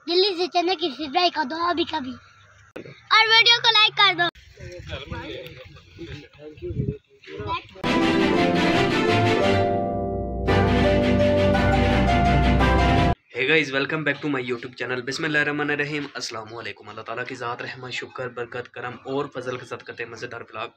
जल्दी से चैनल की सब्सक्राइब कर दो अभी कभी और वीडियो को लाइक कर दो। Hey guys, welcome back to my YouTube channel. बिस्मिल्लाहिर्रहमानिर्रहीम। अस्सलाम वालेकुम। अल्लाह ताला की ज़ात रहमत शुक्र बरकत करम और फजल के साथ करते मज़ेदार ब्लॉग।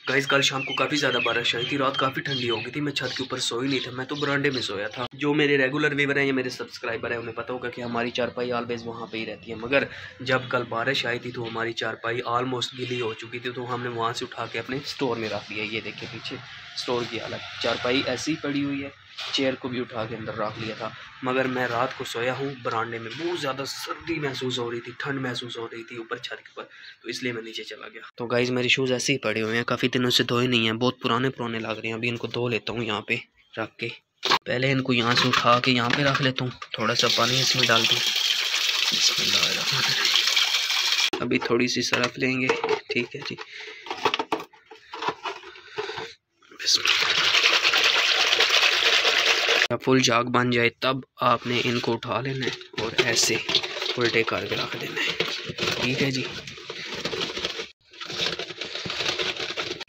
गाइस, कल शाम को काफ़ी ज़्यादा बारिश आई थी, रात काफ़ी ठंडी हो गई थी। मैं छत के ऊपर सोई नहीं था, मैं तो बरांडे में सोया था। जो मेरे रेगुलर व्यूवर हैं या मेरे सब्सक्राइबर हैं उन्हें पता होगा कि हमारी चारपाई ऑलवेज वहाँ पे ही रहती है, मगर जब कल बारिश आई थी तो हमारी चारपाई ऑलमोस्ट गीली हो चुकी थी, तो हमने वहाँ से उठा के अपने स्टोर में रख लिया। ये देखिए पीछे स्टोर की हालत, चारपाई ऐसी पड़ी हुई है। चेयर को भी उठा के अंदर रख लिया था, मगर मैं रात को सोया हूँ बरांडे में। बहुत ज़्यादा सर्दी महसूस हो रही थी, ठंड महसूस हो रही थी ऊपर छत के ऊपर, तो इसलिए मैं नीचे चला गया। तो गाइज़, मेरे शूज़ ऐसे ही पड़े हुए हैं, काफ़ी दिनों से धोए नहीं हैं, बहुत पुराने पुराने लग रहे हैं। अभी इनको धो लेता हूँ यहाँ पे रख के। पहले इनको यहाँ से उठा के यहाँ पे रख लेता हूँ, थोड़ा सा पानी इसमें डाल दूँ। अभी थोड़ी सी सरफ लेंगे, ठीक है जी। फुल जाग बन जाए तब आपने इनको उठा लेना है और ऐसे उल्टे करके रख देना है, ठीक है जी।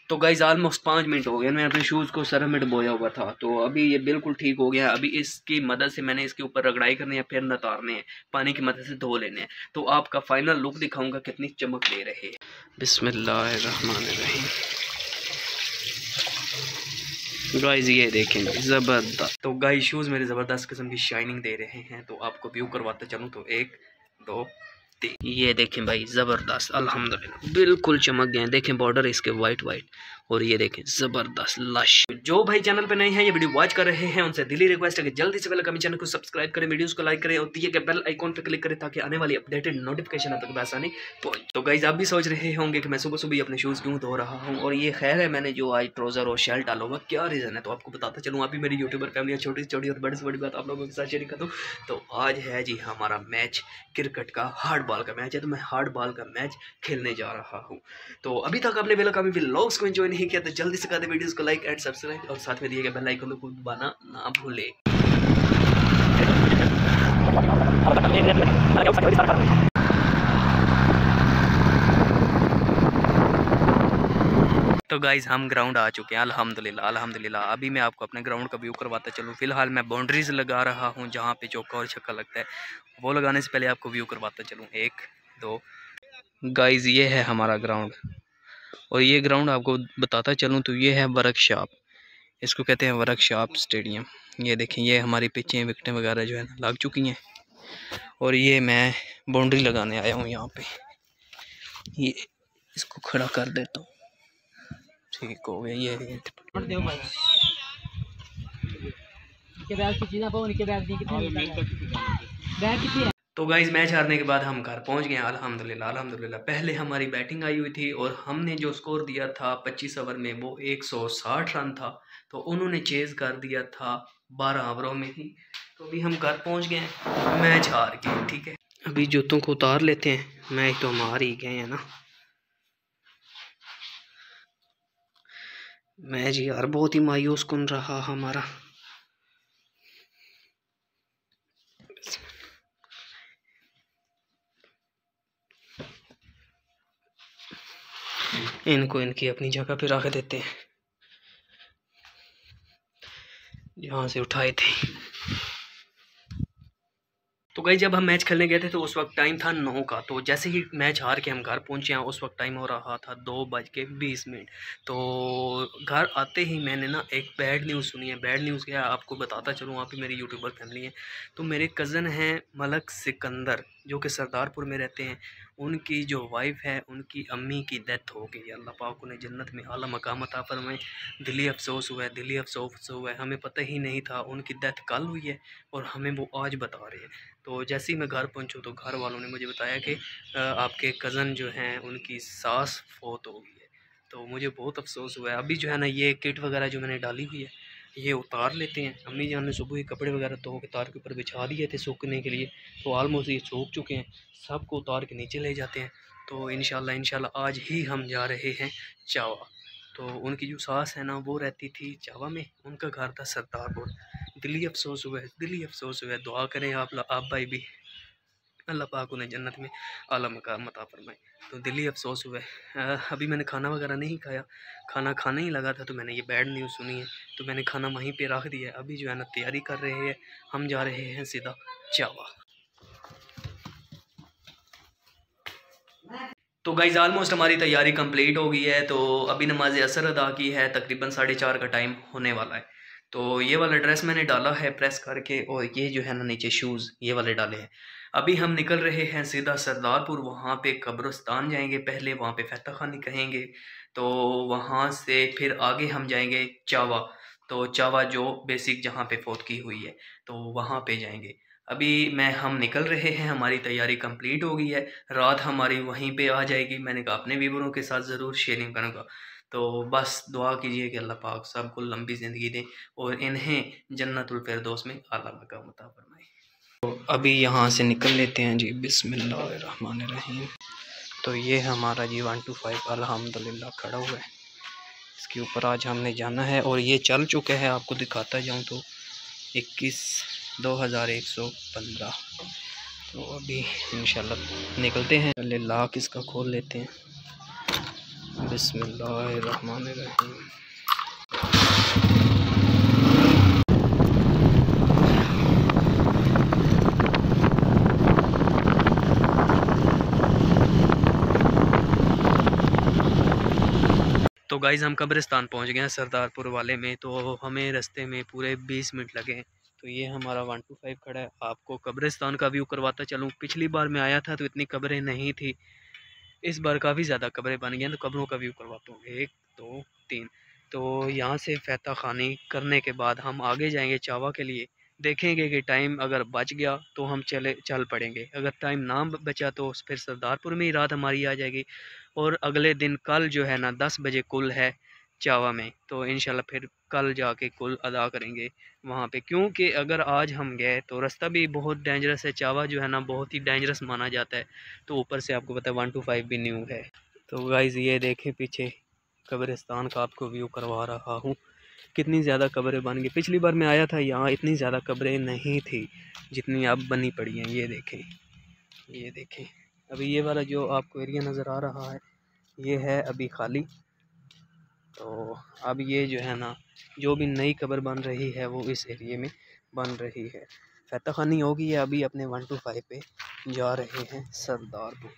तो गाइज ऑलमोस्ट 5 मिनट हो गए, मैं अपने शूज़ को सरफ में डुबोया हुआ था, तो अभी ये बिल्कुल ठीक हो गया। अभी इसकी मदद से मैंने इसके ऊपर रगड़ाई करनी है, फिर नतारने हैं, पानी की मदद से धो लेने हैं। तो आपका फाइनल लुक दिखाऊंगा कितनी चमक दे रहे हैं। बिस्मिल्लाहिर्रहमानिर्रहीम। गाइस ये देखें ज़बरदस्त। तो गाइस शूज़ मेरे ज़बरदस्त किस्म की शाइनिंग दे रहे हैं, तो आपको व्यू करवाते चलूँ तो 1 2 3। ये देखें भाई ज़बरदस्त, अल्हम्दुलिल्लाह बिल्कुल चमक गए हैं। देखें बॉर्डर इसके वाइट वाइट, और ये देखें ज़बरदस्त लश। जो भाई चैनल पे नए हैं, ये वीडियो वॉच कर रहे हैं, उनसे दिली रिक्वेस्ट है कि जल्दी से पहले कमेंट चैनल को सब्सक्राइब करें, वीडियोस को लाइक करें और दिए गए बेल आइकॉन पे क्लिक करें ताकि आने वाली अपडेटेड नोटिफिकेशन आप तक आसानी पहुंचे। तो गाइस आप भी सोच रहे होंगे कि मैं सुबह सुबह अपने शूज़ क्यों धो रहा हूँ, और ये खैर है मैंने जो आज ट्राउज़र और शर्ट डाला हुआ, क्या रीज़न है तो आपको बताता चलूँ। आप भी मेरी यूट्यूबर फैमिली छोटी से छोटी और बड़ी से बड़ी बात आप लोगों के साथ शेयर कर दूँ। तो आज है जी हमारा मैच, क्रिकेट का हार्ड बॉल का मैच है, तो मैं हार्ड बॉल का मैच खेलने जा रहा हूँ। तो अभी तक आपने बेला कभी व्लॉग्स को एंजॉय नहीं किया तो जल्दी से कर दे वीडियोस को लाइक एंड सब्सक्राइब, और साथ में दिए गए बेल आइकन को दबाना ना भूले। तो गाइज हम ग्राउंड आ चुके हैं, अल्हम्दुलिल्लाह अल्हम्दुलिल्लाह। अभी मैं आपको अपने ग्राउंड का व्यू करवाता चलूँ। फिलहाल मैं बाउंड्रीज लगा रहा हूँ, जहाँ पे चौका और छक्का लगता है, वो लगाने से पहले आपको व्यू करवाता चलूँ। 1 2। गाइज ये है हमारा ग्राउंड, और ये ग्राउंड आपको बताता चलूँ तो ये है वर्कशॉप, इसको कहते हैं वर्कशॉप स्टेडियम। ये देखें, ये हमारी पिचें विकटें वगैरह जो है ना लग चुकी हैं, और ये मैं बाउंड्री लगाने आया हूँ यहाँ पे। ये इसको खड़ा कर देता हूँ, ठीक हो गया। ये तो गाइज मैच हारने के बाद हम घर पहुंच गए अल्हम्दुलिल्लाह अल्हम्दुलिल्लाह। पहले हमारी बैटिंग आई हुई थी और हमने जो स्कोर दिया था 25 ओवर में वो 160 रन था, तो उन्होंने चेज़ कर दिया था 12 ओवरों में ही। तो अभी हम घर पहुंच गए, मैच हार गए, ठीक है। अभी जूतों को उतार लेते हैं, मैच तो हम हार ही गए हैं ना। मैच यार बहुत ही मायूस कुन रहा हमारा। इनको इनकी अपनी जगह पे रख देते हैं जहाँ से उठाए थे। तो गाइस जब हम मैच खेलने गए थे तो उस वक्त टाइम था 9 का, तो जैसे ही मैच हार के हम घर पहुंचे हैं उस वक्त टाइम हो रहा था 2:20। तो घर आते ही मैंने ना एक बैड न्यूज़ सुनी है। बैड न्यूज़ क्या है आपको बताता चलूँ, आप ही मेरी यूट्यूबर फैमिली है। तो मेरे कज़न हैं मलक सिकंदर, जो कि सरदारपुर में रहते हैं। उनकी जो वाइफ है उनकी अम्मी की डेथ हो गई। अल्लाह पाक उन्हें जन्नत में आला मकाम अता फरमाए। दिली अफसोस हुआ है, दिली अफसोस हुआ है। हमें पता ही नहीं था उनकी डेथ कल हुई है और हमें वो आज बता रहे हैं। तो जैसे ही मैं घर पहुंचा तो घर वालों ने मुझे बताया कि आपके कज़न जो हैं उनकी सास फौत हो गई है। तो मुझे बहुत अफसोस हुआ है। अभी जो है ना ये किट वगैरह जो मैंने डाली हुई है ये उतार लेते हैं। अम्मी जान ने सुबह ही कपड़े वगैरह धो के तार के ऊपर बिछा दिए थे सूखने के लिए, तो ऑलमोस्ट ये सूख चुके हैं। सबको उतार के नीचे ले जाते हैं। तो इंशाल्लाह आज ही हम जा रहे हैं चावा। तो उनकी जो सास है ना वो रहती थी चावा में, उनका घर था सरदारपुर। दिली अफसोस हुआ है, दिली अफसोस हुआ है। दुआ करें आप भाई भी। अल्लाह पाक उन्हें जन्नत में आला मकाम अता फरमाए। तो दिली अफसोस हुआ है। अभी मैंने खाना वगैरह नहीं खाया, खाना खाने ही लगा था तो मैंने ये बैड न्यूज़ सुनी है, तो मैंने खाना वहीं पे रख दिया है। अभी जो है ना तैयारी कर रहे हैं, हम जा रहे हैं सीधा चावा। तो गाइज़ ऑलमोस्ट हमारी तैयारी कंप्लीट हो गई है। तो अभी नमाज असर अदा की है, तकरीबन 4:30 का टाइम होने वाला है। तो ये वाला ड्रेस मैंने डाला है प्रेस करके, और ये जो है ना नीचे शूज़ ये वाले डाले हैं। अभी हम निकल रहे हैं सीधा सरदारपुर, वहाँ पे कब्रिस्तान जाएंगे पहले, वहाँ पे फतह खानी कहेंगे। तो वहाँ से फिर आगे हम जाएंगे चावा। तो चावा जो बेसिक जहाँ पे फौत की हुई है, तो वहाँ पे जाएंगे। अभी हम निकल रहे हैं, हमारी तैयारी कंप्लीट हो गई है, रात हमारी वहीं पे आ जाएगी। मैंने कहा अपने व्यूअरों के साथ ज़रूर शेयरिंग करूँगा। तो बस दुआ कीजिए कि अल्लाह पाक सबको लंबी ज़िंदगी दें और इन्हें जन्नतुल फिरदौस में आला मकाम अता फरमाए। तो अभी यहाँ से निकल लेते हैं जी, बिस्मिल्लाहिर्रहमानिर्रहीम। तो ये हमारा जी 1 to 5 अल्हम्दुलिल्लाह खड़ा हुआ है, इसके ऊपर आज हमने जाना है। और ये चल चुका है, आपको दिखाता जाऊँ तो 21,2115। तो अभी इंशाल्लाह निकलते हैं। पहले लॉक इसका खोल लेते हैं, बिस्मिल्लाहिर्रहमानिर्रहीम। तो गाइज़ हम कब्रिस्तान पहुंच गए हैं सरदारपुर वाले में। तो हमें रास्ते में पूरे 20 मिनट लगे हैं। तो ये हमारा 1 to 5 खड़ा है। आपको कब्रिस्तान का व्यू करवाता चलूँ। पिछली बार मैं आया था तो इतनी कब्रें नहीं थी, इस बार काफ़ी ज़्यादा कब्रें बन गई हैं। तो कब्रों का व्यू करवाता हूँ, 1 2 3। तो यहाँ से फतह खानी करने के बाद हम आगे जाएंगे चावा के लिए। देखेंगे कि टाइम अगर बच गया तो हम चल पड़ेंगे, अगर टाइम ना बचा तो फिर सरदारपुर में ही रात हमारी आ जाएगी। और अगले दिन कल जो है ना 10 बजे कुल है चावा में, तो इंशाल्लाह फिर कल जाके कुल अदा करेंगे वहाँ पे। क्योंकि अगर आज हम गए तो रास्ता भी बहुत डेंजरस है, चावा जो है ना बहुत ही डेंजरस माना जाता है। तो ऊपर से आपको पता है 1 to 5 भी न्यू है। तो गाइज़ ये देखें पीछे कब्रिस्तान का आपको व्यू करवा रहा हूँ, कितनी ज़्यादा कब्रें बन गई। पिछली बार मैं आया था यहाँ इतनी ज़्यादा कब्रें नहीं थी जितनी अब बनी पड़ी हैं। ये देखें, ये देखें। अभी ये वाला जो आपको एरिया नज़र आ रहा है ये है अभी खाली। तो अब ये जो है ना जो भी नई कब्र बन रही है वो इस एरिए में बन रही है। फतह खानी होगी है। अभी अपने 1 to 5 पे जा रहे हैं सरदारपुर।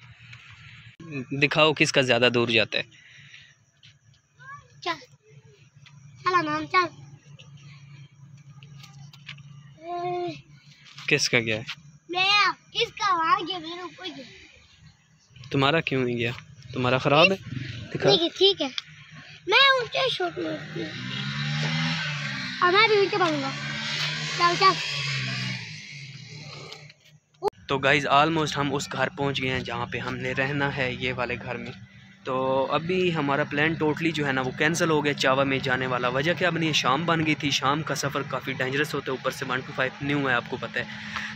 दिखाओ किसका ज़्यादा दूर जाता है। चल चला नाम चल। किसका गया है? मैं इसका वहाँ गया, मेरे ऊपर गया। तुम्हारा क्यों नहीं गया? तुम्हारा ख़राब है? दिखा। ठीक है मैं ऊँचे शॉट में और मैं भी ऊँचे मारूंगा। चल चल। तो गाइज़ ऑलमोस्ट हम उस घर पहुंच गए हैं जहां पे हमने रहना है, ये वाले घर में। तो अभी हमारा प्लान टोटली जो है ना वो कैंसिल हो गया चावा में जाने वाला। वजह क्या बनी है, शाम बन गई थी। शाम का सफ़र काफ़ी डेंजरस होता है, ऊपर से 1 to 5 न्यू है आपको पता है।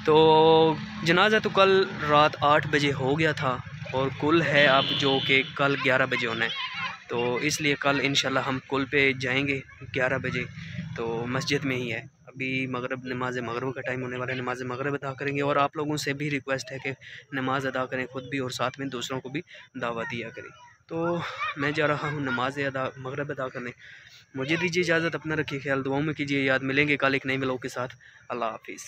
तो जनाजा तो कल रात 8 बजे हो गया था और कुल है अब जो कि कल 11 बजे होना है। तो इसलिए कल इंशाल्लाह हम कुल पे जाएंगे 11 बजे, तो मस्जिद में ही है। अभी मगरिब नमाज मगरिब का टाइम होने वाला है, नमाज मगरिब अदा करेंगे। और आप लोगों से भी रिक्वेस्ट है कि नमाज अदा करें खुद भी और साथ में दूसरों को भी दावत दिया करें। तो मैं जा रहा हूँ नमाज मगरिब अदा करने। मुझे दीजिए इजाज़त, अपना रखिए ख्याल, दुआओं में कीजिए याद। मिलेंगे कल एक नए व्लॉग के साथ। अल्लाह हाफिज़।